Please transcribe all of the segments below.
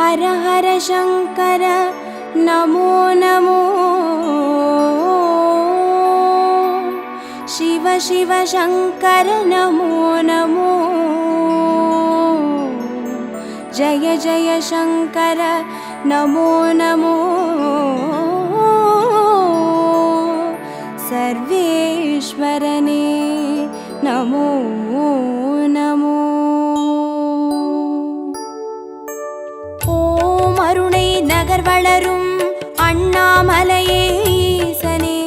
हर हर शंकर नमो नमो शिव शिव शंकर नमो नमो जय जय शंकर नमो नमो सर्वेश्वरने नमो नमो ओम अरुणै नगर वளரும் அண்ணாமலையே ஈசனே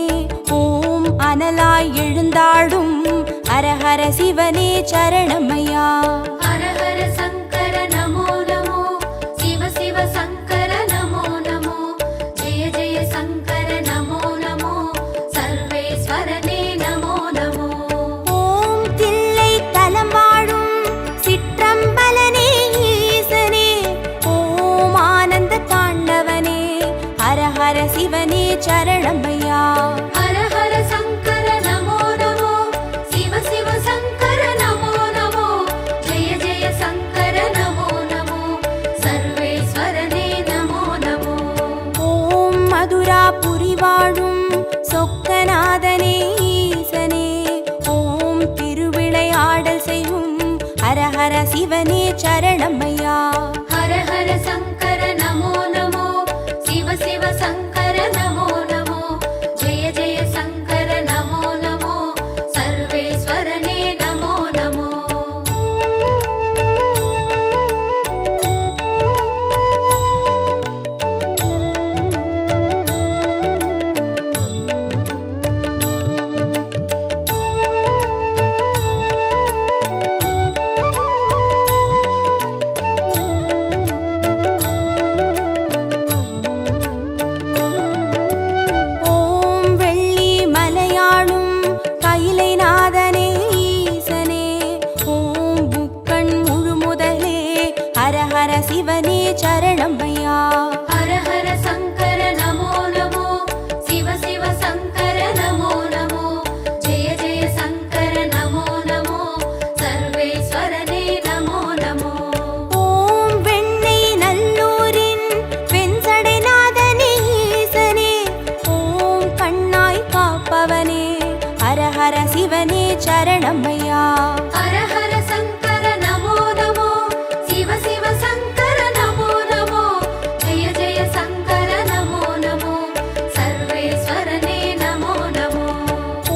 ஓம் அனலாய் எழுந்தாடும் ஹர ஹர சிவனே சரணமையா हर हर शंकर नमो नमो शिव शिव शंकर नमो नमो जय जय शंकर नमो नमो सर्वेश्वरने नमो नमो ஓம் தில்லை தலம் வாழும் சிற்றம்பலனே ஈசனே ஓம் ஆனந்த தாண்டவனே ஹர ஹர சிவனே சரணமையா हर हर शंकर नमो नमो शिव शिव शंकर नमो नमो जय जय शंकर नमो नमो सर्वेश्वरने नमो नमो ஓம் மதுராபுரி வாழும் சொக்கநாதனே ஈசனே ஓம் திருவிளையாடல் செய்யும் ஹர ஹர சிவனே சரணமையா हर हर शंकर नमो नमो शिव शिव शंकर नमो नमो जय जय शंकर नमो नमो सर्वेश्वरने नमो नमो ஓம் வெள்ளி மலையாளும் கைலைநாதனே ஈசனே ஓம் புக்கண் முழுமுதலே ஹர ஹர சிவனே சரணமையா हर हर शंकर नमो नमो शिव शिव शंकर नमो नमो जय जय शंकर नमो नमो सर्वेश्वरने नमो नमो ஓம் வெண்ணை நல்லூரின் வெண்சடைநாதனே ஈசனே ஓம் கண்ணாய் காப்பவனே ஹர ஹர சிவனே சரணமையா हर हर शंकर नमो नमो शिव शिव शंकर नमो नमो जय जय शंकर नमो नमो सर्वेश्वरने नमो नमो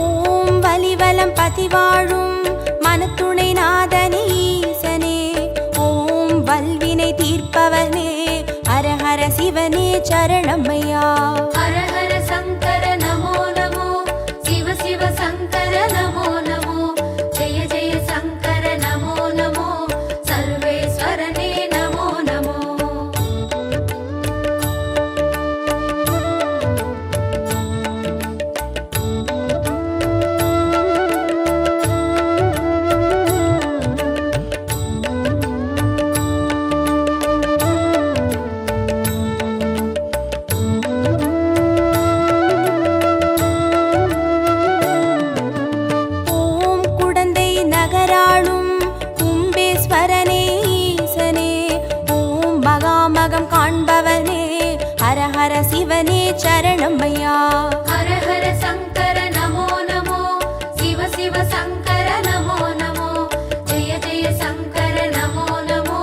ஓம் வலிவலம் பதிவாழும் மனத்துணை நாதனே ஈசனே ஓம் வல்வினை தீர்ப்பவனே ஹர ஹர சிவனே சரணமையா हर हर शंकर नमो नमो शिव शिव शंकर नमो नमो जय जय शंकर नमो नमो सर्वेश्वरने नमो नमो ஓம் குடந்தை நகராளும் கும்பேஸ்வரனே ஈசனே ஓம் மகாமகம் காண்பவனே ஹர ஹர சிவனே சரணமையா हर हर शंकर नमो नमो शिव शिव शंकर नमो नमो जय जय शंकर नमो नमो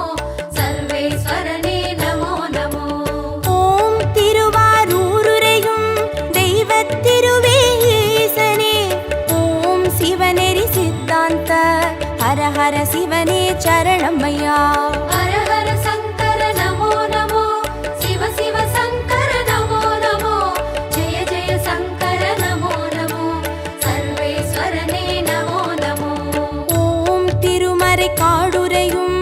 सर्वेश्वरने नमो नमो ஓம் திருவாரூருரையும் தெய்வத் திருவே ஈசனே ஓம் சிவநெறி சித்தாந்த ஹர ஹர சிவனே சரணமையா हर हर शंकर नमो नमो शिव शिव शंकर नमो नमो जय जय शंकर नमो नमो सर्वेश्वरने नमो नमो ஓம் திருமறை காடுரையும்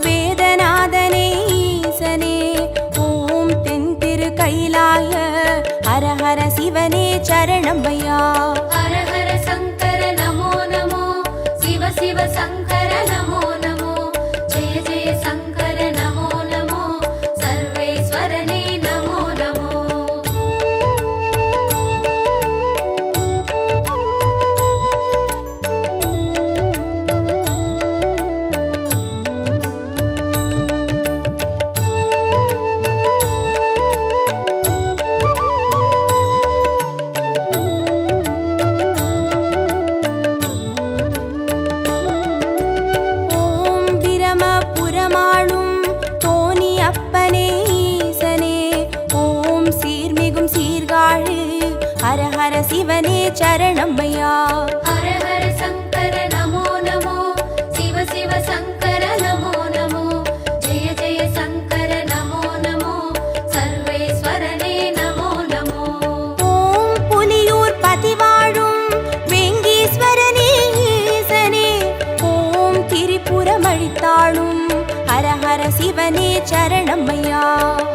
வேதநாதனே ஈசனே ஓம் தென் திரு கைலாய ஹர ஹர சிவனே சரணமையா हर हर शंकर नमो नमो शिव शिव शंकर नमो नमो जय जय शंकर नमो சரணமையா. ஹர ஹர சங்கர நமோ நமோ, சிவ சிவ சங்கர நமோ நமோ, ஜெய ஜெய சங்கர நமோ நமோ, சர்வேஸ்வரனே நமோ நமோ. ஓம் புலியூர் பதிவாழும் வேங்கீஸ்வரனே ஈசனே, ஓம் திரிபுரம் அழித்தாளும் ஹர ஹர சிவனே சரணமையா.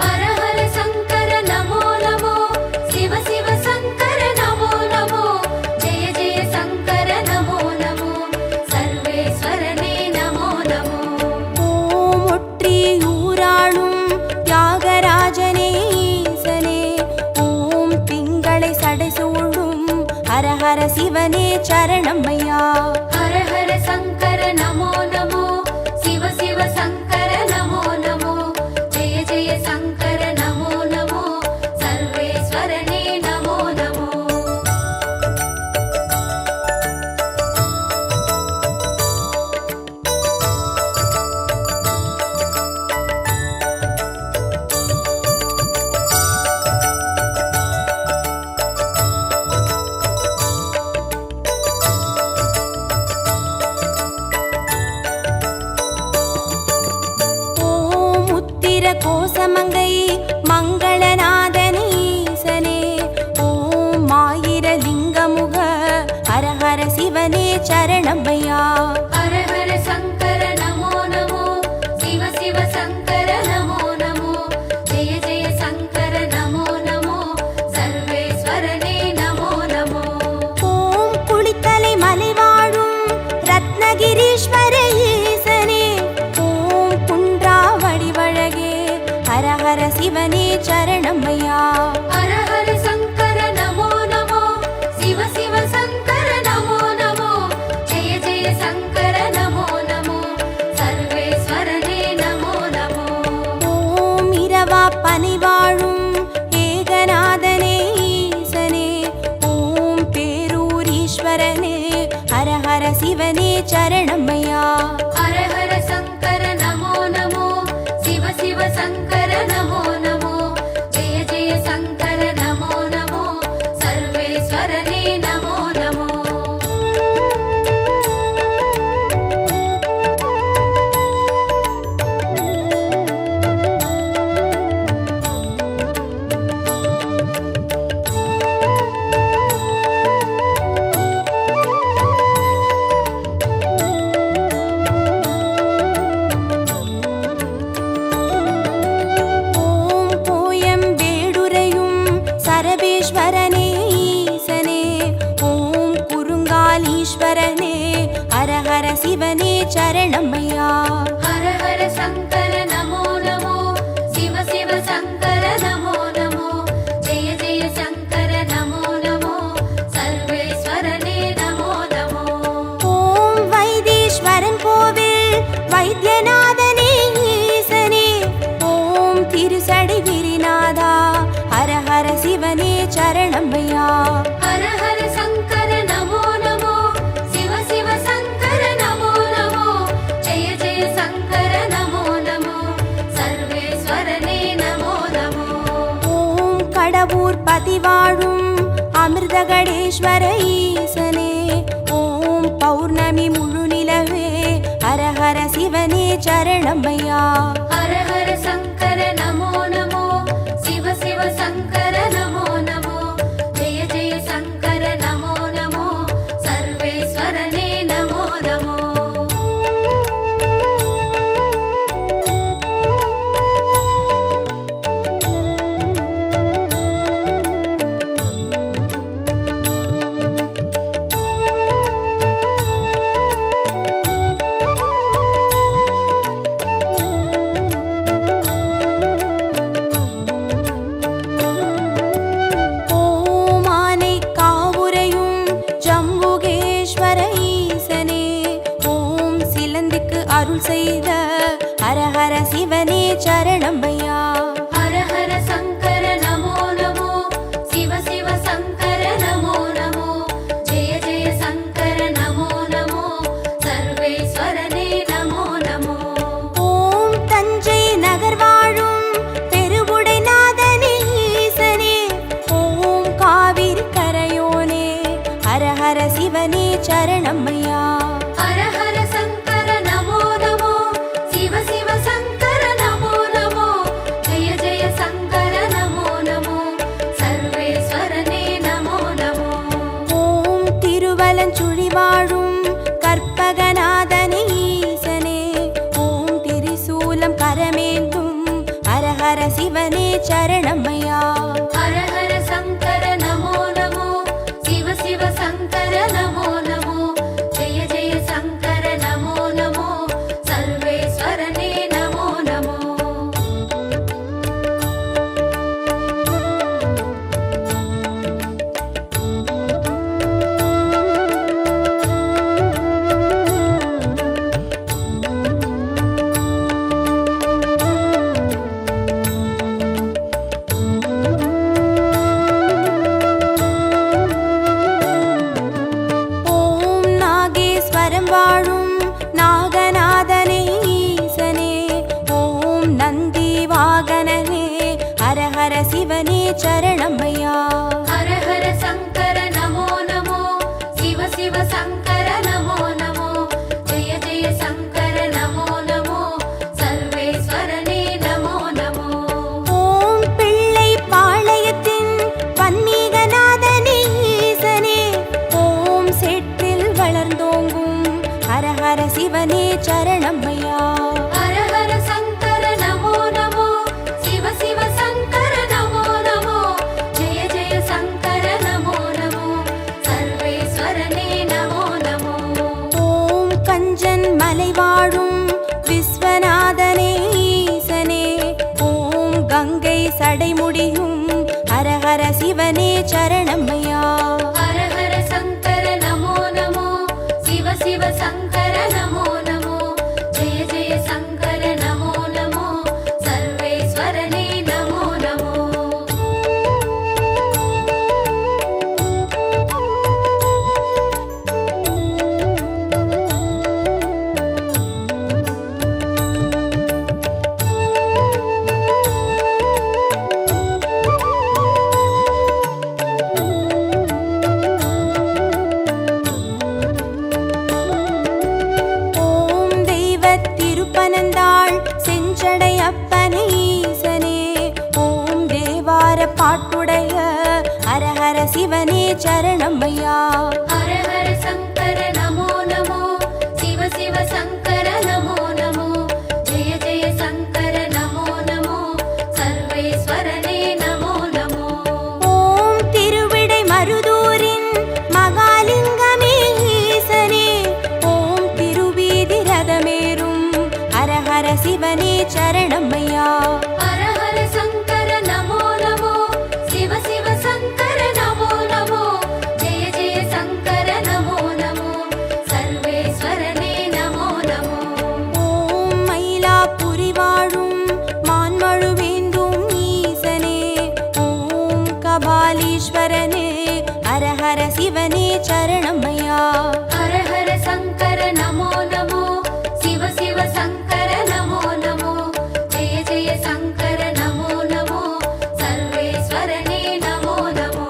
ஹர ஹர சங்கர நமோ நமோ, சிவ சிவ சங்கர நமோ நமோ, ஜெய ஜெய சங்கர நமோ நமோ, சர்வேஸ்வரனே நமோ நமோ. ஓம் ஒற்றியூராளும் தியாகராஜனே ஈசனே, ஓம் திங்களை சடைசூழும் ஹர ஹர சிவனே சரணமையா. ஹர ஹர சங்கர நமோ நமோ, சிவ சிவ சங்கர நமோ நமோ, ஜெய ஜெய சங்கர நமோ நமோ, சர்வேஸ்வரனே நமோ நமோ. ஓம் உத்திர கோசமங்கை மங்களநாதனே ஈசனே, ஓம் ஆயிரலிங்கமுக ஹர ஹர சிவனே சரணமையா. ஹர ஹர சங்கர நமோ நமோ, சிவ சிவ சங்கர நமோ நமோ, ஜெய ஜெய சங்கர நமோ நமோ, சர்வேஸ்வரனே நமோ நமோ. ஓம் குளித்தலை மலை வாழும் ரத்னகிரீஸ்வர ஈசனே, ஓம் குன்றா வடிவழகே ஹர ஹர சிவனே சரணமையா. ஹர ஹர சங்கர நமோ நமோ, சிவ சிவ சங்கர நமோ நமோ, ஜெய ஜெய சங்கர நமோ நமோ, சர்வேஸ்வரனே நமோ நமோ. ஓம் இரவா பனி வாழும் ஏகநாதனே ஈசனே, ஓம் பேரூரீஸ்வரனே ஹர ஹர சிவனே சரணமையா. ஹர ஹர சங்கர நமோ நமோ, சிவ சிவ சங்கர நமோ நமோ, ஜெய ஜெய சங்கர நமோ நமோ, சர்வேஸ்வரனே நமோ நமோ. ஓம் கோயம்பேடுரையும் சரபேஸ்வரனே ஈசனே, ஓம் குறுங்காலீஸ்வரனே ஹர ஹர சிவனே சரணமையா. ஹர ஹர சங்கர நமோ நமோ, சிவ சிவ சங்கர நமோ நமோ, ஜெய ஜெய சங்கர நமோ நமோ, சர்வேஸ்வரனே நமோ நமோ. ஓம் வைத்தீஸ்வரன் கோவில் வைத்தியநாதனே ஈசனே, ஓம் திருசடை கிரிநாதா ஹர ஹர சிவனே சரணமையா. ஹர ஹர சங்கர நமோ நமோ, சிவ சிவ சங்கர நமோ நமோ, ஜெய ஜெய சங்கர நமோ நமோ, சர்வேஸ்வரனே நமோ நமோ. ஓம் கடவுர் பதிவாழும் அமிர்தகடேஸ்வர ஈசனே, ஓம் பௌர்ணமி முழு நிலவே ஹர ஹர சிவனே சரணமையா. ஹர ஹர சங்கர நமோ நமோ, சிவ சிவ சங்கர நமோ நமோ, ஜெய ஜெய சங்கர நமோ நமோ, சர்வேஸ்வரனே நமோ நமோ. ஓம் ஆனை காவுரையும் ஜம்புகேஸ்வர ஈசனே, ஓம் சிலந்திக்கு அருள் செய்த ஹர ஹர சிவனே சரணமையா. ஹர ஹர சங்கர நமோ நமோ, சிவ சிவ சங்கர நமோ நமோ, ஜெய ஜெய சங்கர நமோ நமோ, சர்வேஸ்வரனே நமோ நமோ. ஓம் தஞ்சை நகர் வாழும் பெருவுடைநாதனே ஈசனே, ஓம் காவிரி கரையோனே ஹர சிவனே சரணமையா. ஹர ஹர சங்கர நமோ நமோ, சிவ சிவ சங்கர நமோ நமோ, ஜெய ஜெய சங்கர நமோ நமோ, சர்வேஸ்வரனே நமோ நமோ. ஓம் நாகேஸ்வரம் வாழும் நாகநாதனே ஈசனே, ஓம் நந்தி வாகனனே ஹர ஹர சிவனே சரணமையா. ஹர ஹர சங்கர நமோ நமோ, சிவ சிவ சங்கர நமோ நமோ, ஜெய ஜெய சங்கர நமோ நமோ, சர்வேஸ்வரனே நமோ நமோ. ஓம் பிள்ளை பாளையத்தின் பன்மீகநாதனே ஈசனே, ஓம் சேற்றில் வளர்ந்தோங்கும் ஹர ஹர சிவனே சரணமையா. ஹர ஹர சங்கர நமோ நமோ, சிவ சிவ சங்கர நமோ நமோ, ஜெய ஜெய சங்கர நமோ நமோ, சர்வேஸ்வரனே நமோ நமோ. ஓம் கஞ்சன் மலை வாழும் விஸ்வநாதனே ஈசனே, ஓம் கங்கை சடைமுடியும் ஹர ஹர சிவனே சரணமையா. ஹர ஹர சங்கர நமோ நமோ, சிவ சிவ சங்கர நமோ நமோ, ஜெய ஜெய சங்கர நமோ நமோ, சர்வேஸ்வரனே நமோ நமோ. ஓம் தெய்வத் திருப்பனந்தாள் செஞ்சடை அப்பனே ஈசனே, ஓம் தேவார பாட்டுடைய ஹர ஹர சிவனே சரணமையா. ஹர ஹர சங்கர நமோ நமோ, சிவ சிவ சங்கர நமோ நமோ, ஜெய ஜெய சங்கர நமோ நமோ, சர்வேஸ்வரனே நமோ நமோ. ஓம் திருவிடை மருதூரின் மகாலிங்கமே ஈசனே, ஓம் திருவீதி ரதமேறும் ஹர ஹர சிவனே சரணமையா. ஹர ஹர சங்கர நமோ நமோ, சிவ சிவ சங்கர நமோ நமோ, ஜெய ஜெய சங்கர நமோ நமோ, சர்வேஸ்வரனே நமோ நமோ. ஓம் மயிலாப்புரி வாழும் மான்மழுவேந்தும் ஈசனே, ஓம் கபாலீஸ்வரனே ஹர ஹர சிவனே சரணமையா. ஹர ஹர சங்கர நமோ நமோ, சிவ சிவ சங்கர நமோ நமோ, ஜெய ஜெய சங்கர நமோ நமோ, சர்வேஸ்வரனே நமோ நமோ.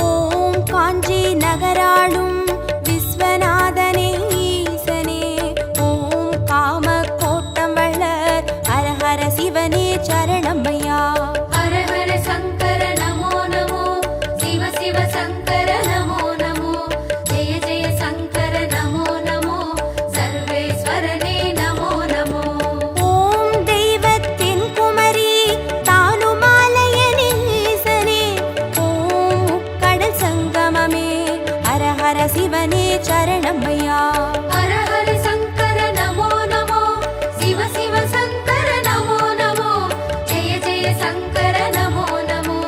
ஓம் காஞ்சி நகராளும் விஸ்வநாதனே ஈசனே, ஓம் காம கோட்டம் வளர் ஹர ஹர சிவனே சரணமையா. ஹர ஹர சங்கர நமோ நமோ, சிவ சிவ சங்கர நமோ நமோ, ஜெய ஜெய சங்கர நமோ நமோ, சர்வேஸ்வரனே நமோ நமோ. ஓம் தெய்வத்தின் குமரி தானுமாலயனே ஈசனே, ஓம் முக்கடல் சங்கமமே ஹர ஹர சிவனே சரணமையா. ஹர ஹர சங்கர நமோ நமோ, சிவ சிவ சங்கர நமோ நமோ, ஜெய ஜெய சங்கர நமோ நமோ,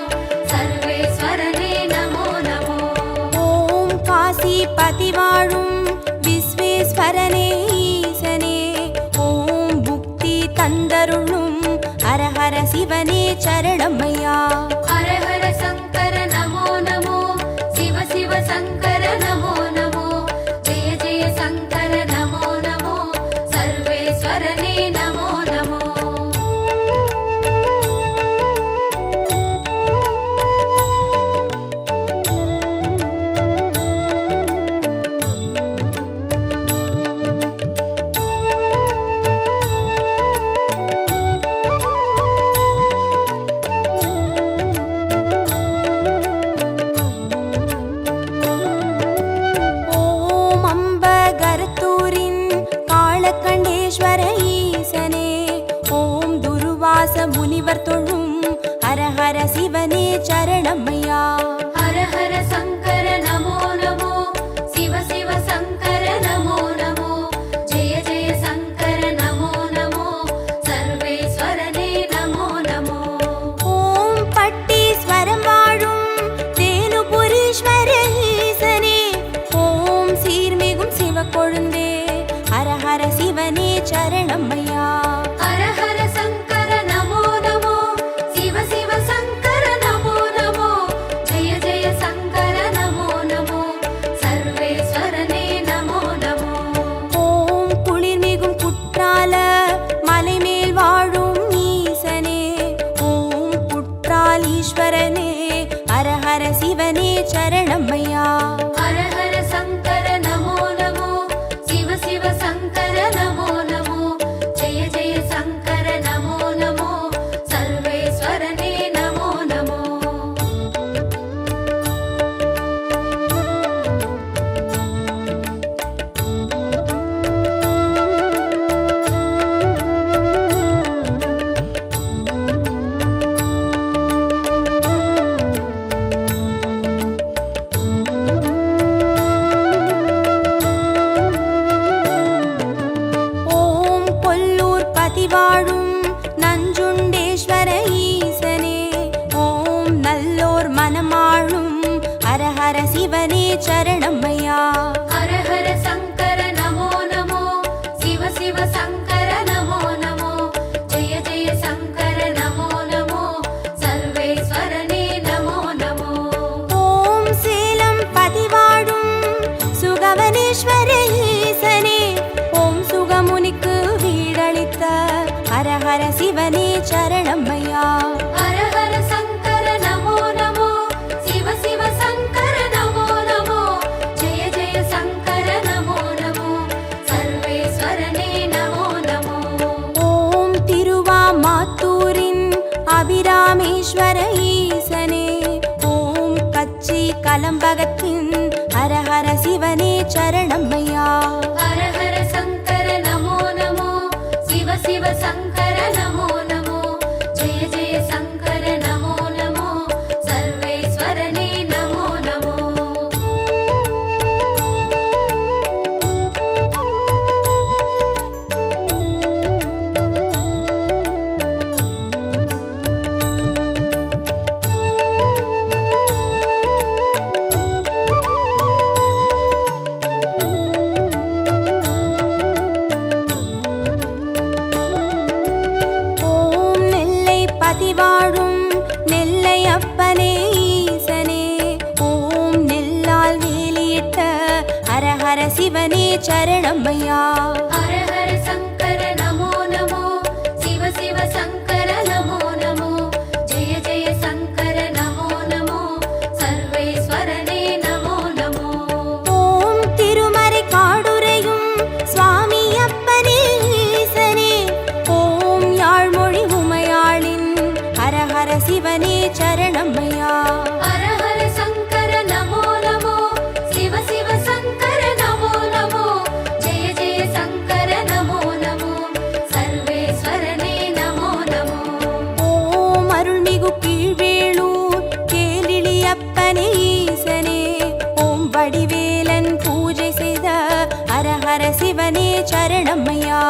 சர்வேஸ்வரனே நமோ நமோ. ஓம் காசிபதி வாழும் விஸ்வேஸ்வரனே ஈசனே, ஓம் புக்தி தந்தருளும் ஹர ஹர சிவனே சரணமையா. ஹர ஹர சங்கர நமோ நமோ, சிவ சிவ சங்கர நமோ நமோ, ஜெய ஜெய சங்கர நமோ நமோ, சர்வேஸ்வரனே நமோ நமோ. சரணமையா. ஹர ஹர சங்கர நமோ நமோ, சிவ சிவ சங்கர நமோ நமோ, ஜெய ஜெய சங்கர நமோ நமோ, சர்வேஸ்வரனே நமோ நமோ. ஓம் பட்டீஸ்வரம் வாழும் தேனுபுரீஸ்வர ஈசனே, ஓம் சீர்மிகும் சிவக்கொழுந்தே, ஹர ஹர சிவனே சரணமையா. ஹர ஹர சங்கர நமோ நமோ, சிவ சிவ சங்கர நமோ நமோ, ஜெய ஜெய சங்கர நமோ நமோ, சர்வேஸ்வரனே நமோ நமோ. ஓம் குளிர்மிகும் குற்றால மலைமேல் வாழும் ஈசனே, ஓம் குற்றாலீஸ்வரனே, ஹர ஹர சிவனே சரணமையா. ஹர ஹர சங்கர நமோ நமோ, சிவ சிவ சங்கர நமோ நமோ, ஜெய ஜெய சங்கர நமோ நமோ, சர்வேஸ்வரனே நமோ நமோ. ஓம் கொல்லூர் பதிவாழும் நஞ்சுண்டேஸ்வர ஈசனே, ஓம் நல்லோர் மனமாளும் ஹர ஹர சிவனே சரணமையா. ஹர ஹர சங்கர நமோ நமோ, சிவ சிவ சங்கர நமோ நமோ, ஜெய ஜெய சங்கர நமோ நமோ, சர்வேஸ்வரனே நமோ நமோ. ஓம் சேலம் பதிவாழும் சுகவனேஸ்வர ஈசனே, ஓம் சுகமுனிக்கு வீடளித்த ஹர ஹர சிவனே சரணமையா. ஹர ஹர சங்கர நமோ நமோ, சிவ சிவ சங்கர நமோ நமோ, ஜெய ஜெய சங்கர நமோ நமோ, சர்வேஸ்வரனே நமோ நமோ. ஓம் திருவாமாத்தூரின் அபிராமேஸ்வர ஈசனே, ஓம் கச்சி கலம்பகத்தின் ஹர ஹர சிவனே சரணமையா. ஹர ஹர சங்கர நமோ நமோ, சிவ சிவ சங்கர நமோ நமோ, ஜெய ஜெய சங்கர நமோ நமோ, சர்வேஸ்வரனே நமோ நமோ. ஓம் நெல்லை பதிவாழும் நெல்லை அப்பனே ஈசனே, ஓம் நெல்லால் வேலியிட்ட ஹர ஹர சிவனே சரணமையா. ஹர ஹர சங்கர நமோ நமோ, சிவ சிவ சங்கர நமோ நமோ, ஜெய ஜெய சங்கர நமோ நமோ, சர்வேஸ்வரனே நமோ நமோ. ஓம் திருமறை காடுரையும் சுவாமி அப்பனே ஈசனே, ஓம் யாழ்மொழி உமையாளின் ஹர ஹர சிவனே சரணமையா. ஹர ஹர சங்கர நமோ நமோ, சிவ சிவ சங்கர நமோ நமோ, ஜெய ஜெய சங்கர நமோ நமோ, சர்வேஸ்வரனே நமோ நமோ. ஓம் அருள்மிகு கீழ்வேளூர் கேளிழி அப்பனே ஈசனே, ஓம் வடிவேலன் பூஜை செய்த ஹர ஹர சிவனே சரணமையா.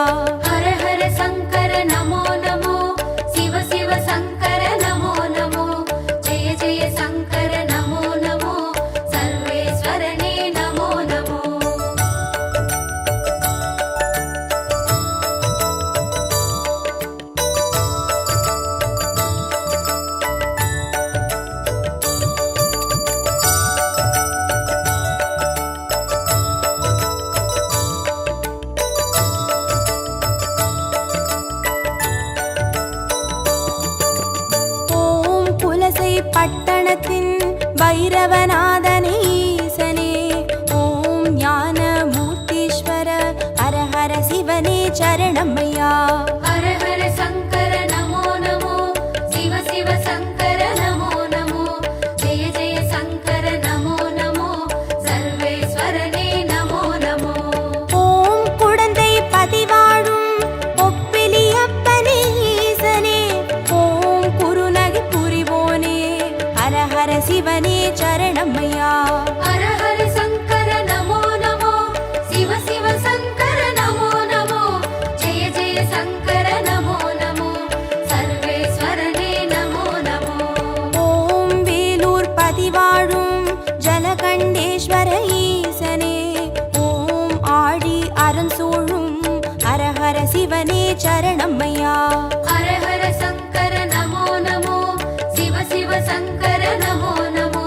ஹர ஹர சங்கர நமோ நமோ, சிவ சிவ சங்கர நமோ நமோ, ஜெய ஜெய சங்கர நமோ நமோ, சர்வேஸ்வரனே நமோ நமோ. சரணமையா. ஹர ஹர சங்கர நமோ நமோ, சிவ சிவ சங்கர நமோ நமோ, ஜெய ஜெய சங்கர நமோ நமோ, சர்வேஸ்வரனே நமோ நமோ. ஓம் வேலூர் பதிவாழும் ஜலகண்டேஸ்வர ஈசனே, ஓம் ஆடி அரண் சூழும் ஹர ஹர சிவனே சரணமையா. ஹர ஹர சங்கர நமோ நமோ, சிவ சிவ சங்கர நமோ நமோ,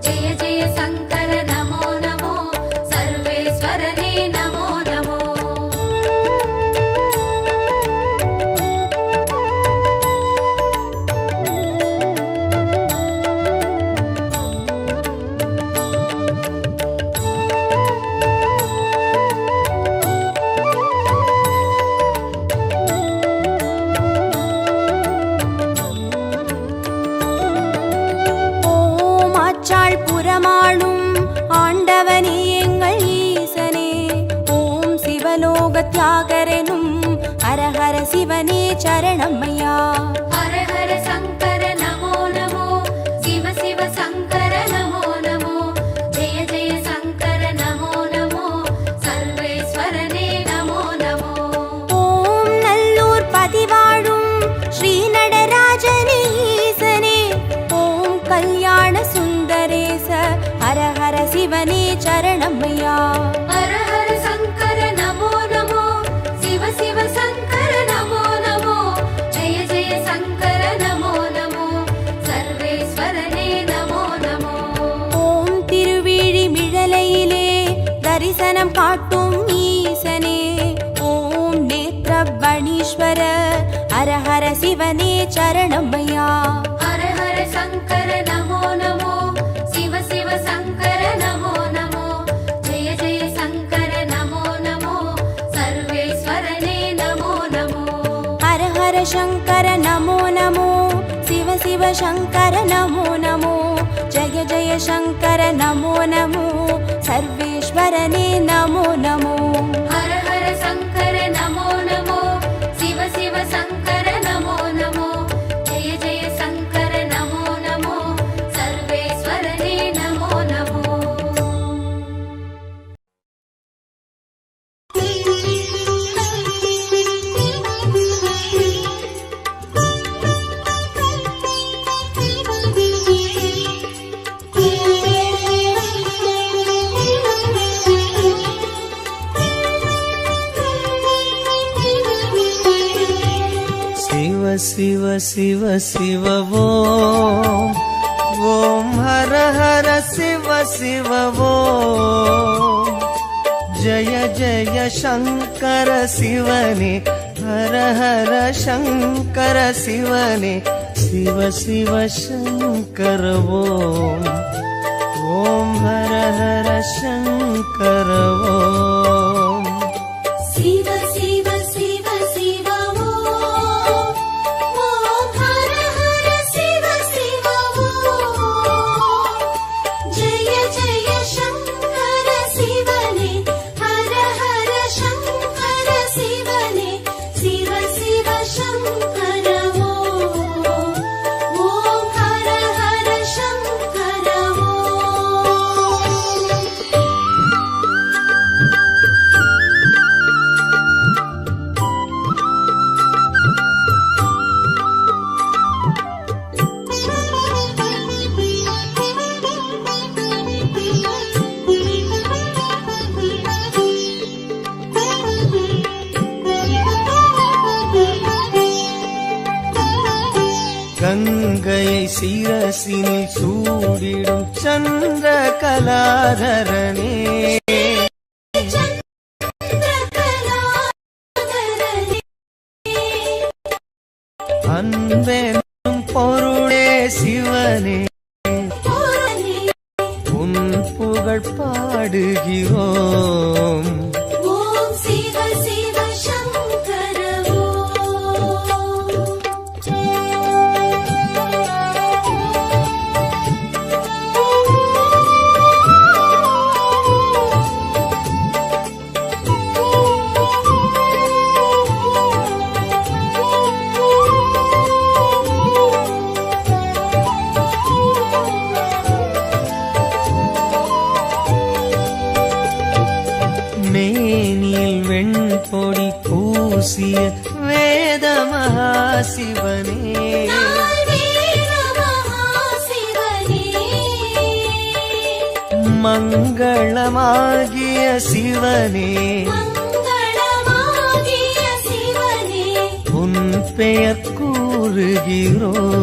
ஜெய ஜெய சங்கர நமோ நமோ, சர்வேஸ்வரனே நமோ நமோ. ஓம் ஆச்சாள் புறமாளும் ஆண்டவனே எங்கள் ஈசனே, ஓம் சிவலோக தியாகரெனும் ஹர ஹர சிவனே சரணமையா. ஹர ஹர சங்கர நமோ நமோ, சிவ சிவ சங்கர நமோ நமோ, ஜெய ஜெய சங்கர நமோ நமோ, சர்வேஸ்வரனே நமோ நமோ. ஓம் நல்லூர் பதிவாழும் ஸ்ரீ நடராஜனே ஈசனே, ஓம் கல்யாண சுந்தரேச ஹர ஹர சிவனே சரணமையா. ஹர ஹர சங்கர நமோ நமோ, சிவ சிவ சங்கர நமோ நமோ, ஜெய ஜெய சங்கர நமோ நமோ, சர்வேஸ்வரனே நமோ நமோ. ஓம் திருவிழிமிழலையிலே தரிசனம் காட்டும் ஈசனே, ஓம் நேத்ரவணீஸ்வர ஹர ஹர சிவனே சரணமையா. ஹர ஹர சங்கர நமோ நமோ, சிவ சிவ சங்கர நமோ நமோ, ஜெய ஜெய சங்கர நமோ நமோ, சர்வேஸ்வரனே நமோ நமோ. ஹர ஹர சங்கர நமோ நமோ, சிவ சிவ சங்கர நமோ நமோ, ஜெய ஜெய சங்கர நமோ நமோ, சர்வேஸ்வரனே நமோ நமோ. ஹர ஹர சங்கர நமோ நமோ, சிவ சிவ சங்கர நமோ நமோ, ஜெய ஜெய சங்கர நமோ நமோ, சர்வேஸ்வரனே நமோ நமோ. शिव शिव शिव शिव ओम ओम हर हर शिव शिव ओम जय जय शंकर शिवने हर हर शंकर शिवने शिव शिव शंकर ओम ओम हर हर शंकर ओम शिव शिव शिव शिव ओम, ओम हर हर शिव शिव ओम, जय जय शंकर शिवने हर हर शंकर शिवने शिव शिव शंकर ओम, ओम हर हर शंकर ओम. கங்கையை சிரசினில் சூடிடும் சந்திர கலாதரனே அன்பெனும் பொருளே சிவனே உன் புகழ் பாடுகிறோம் ஓம் சிவ சிவ சங்கர ஓம். பூசிய வேத மகாசிவனே மங்களமாகிய சிவனே உன் பெயர் கூறுகிறோம்.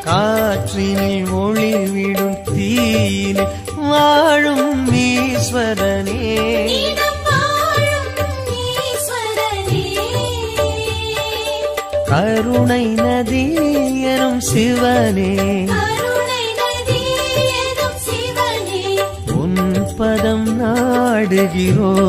காற்றினில் ஒளிவிடும் தீயினில் வாழும் ஈஸ்வரனே கருணை நதி எனும் சிவனே உன் பதம் நாடுகிறோம்.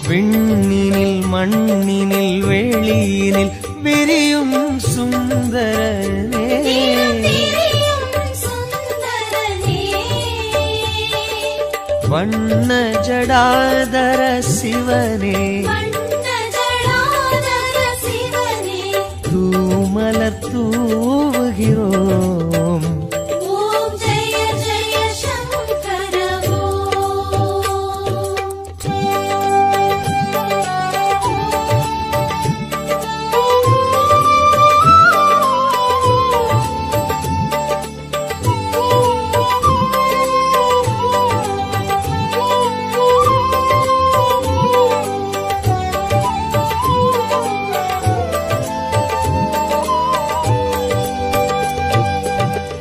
விண்ணினில் மண்ணினில் வெளியினில் விரியும் சுந்தரனே வண்ண ஜடாதர சிவனே தூமலர் தூவுகிறோம்.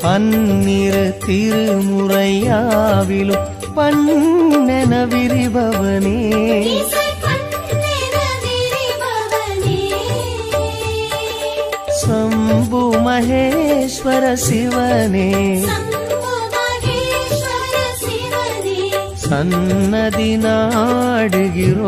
பன்னிரு திருமுறையாவிலும் பண்ணென விரிபவனே சம்பு மகேஸ்வர சிவனே சன்னதி நாடுகிறோம்.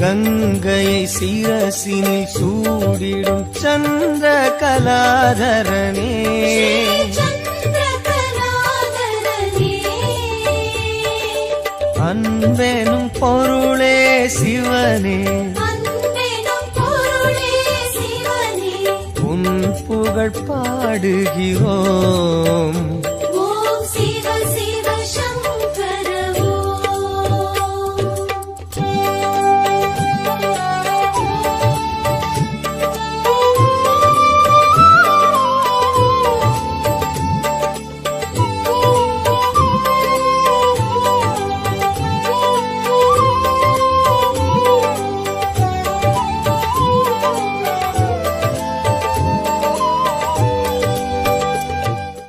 கங்கையை சிரசினில் சூடிடும் சந்திர கலாதரனே அன்பெனும் பொருளே சிவனே உன் புகழ் பாடுகிறோம்.